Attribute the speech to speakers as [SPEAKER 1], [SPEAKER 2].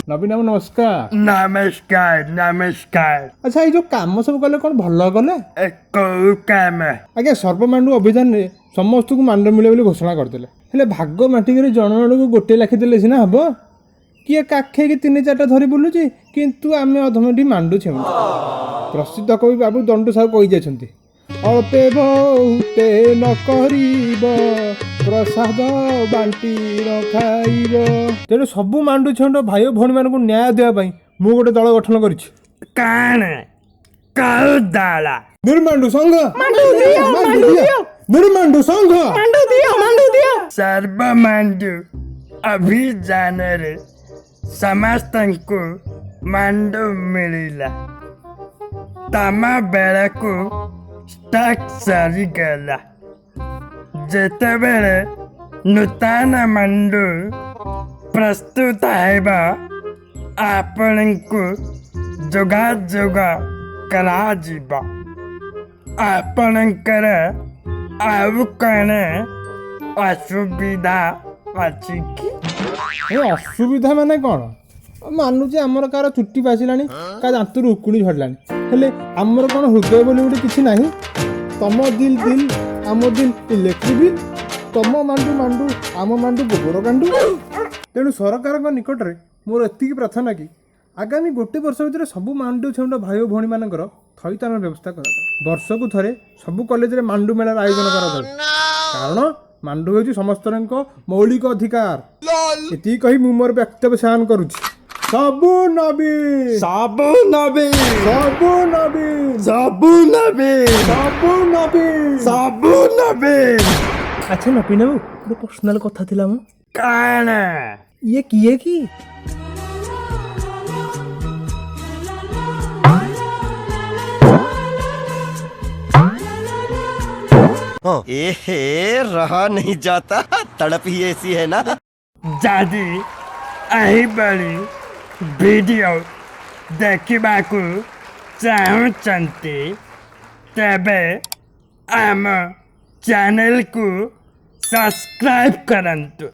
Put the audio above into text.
[SPEAKER 1] नवीन बाबू नमस्कार।
[SPEAKER 2] नमस्कार नमस्कार।
[SPEAKER 1] अच्छा ये जो काम सब कले कौन भल कले
[SPEAKER 2] कौ काम
[SPEAKER 1] आज्ञा सर्पमांडू अभियान में समस्त को मांड मिले बोली घोषणा करते हेले भाग माटिक जन जन को गोटे लाखी देले सिना हम किए काखे कि 3-4टा धरी बुलूची किंतु आम अधमटी मांडू छेउ प्रसिद्ध कवि बाबू दंडू साहू कही जाइछन्ति अल्पे बहुते न करिब प्रसाद बांटी न खाइब तेणु सबू मांडू छेउंड भाई भौणी मानक न्याय देवाई मु गोटे दल गठन करिछि
[SPEAKER 2] कान कौ दाला
[SPEAKER 1] निर्मांडू संघ निर्मांडू संघ
[SPEAKER 2] सर्वमांडू अभियान रे समस्त को मांडू मिलिला तमा बेला को स्टाक सरी गला जेते बेले नूतन मांडू प्रस्तुत हेबा आपण को जोगा जोगा करा जीवा आपणकर आउ कने असुविधा अछि कि
[SPEAKER 1] असुविधा माने कौन मानुचे आमर कार चुट्टी पासिलानी का दांतरू उकुणी झड़लानी हेले आमर कौन हृदय बोली गोटे किछि नाही तम दिल दिल आम दिल इलेक्ट्रिक बिल तम मांडू मांडू आम मांडू गोबर कांडू तेणु सरकार निकट में मोर एति प्रार्थना कि आगामी गोटे वर्ष भितर सबू मांडू छेउंड भाई भौणी मानकर थैतान व्यवस्था करा वर्ष को थरे सबू कॉलेज रे मांडू मेलार आयोजन करा कारण मांडू होची समस्त मौलिक अधिकार एति कही मु मोर वक्तव्य सान करूछि सबू नबीन
[SPEAKER 2] सबू नबीन
[SPEAKER 1] सबू नबीन
[SPEAKER 2] सबू नबीन
[SPEAKER 1] सबू नबीन
[SPEAKER 2] सबू नबीन।
[SPEAKER 1] अच्छा नबीन बाबू गोटे पर्सनाल कथा थिला मु
[SPEAKER 2] कान
[SPEAKER 1] ये किए की
[SPEAKER 3] एहे रहा नहीं जाता तड़प ही ऐसी है ना
[SPEAKER 2] जादी अही बड़ी वीडियो देखिबाकू चाहुचंती तेबे आम चैनल को सब्सक्राइब करंतु।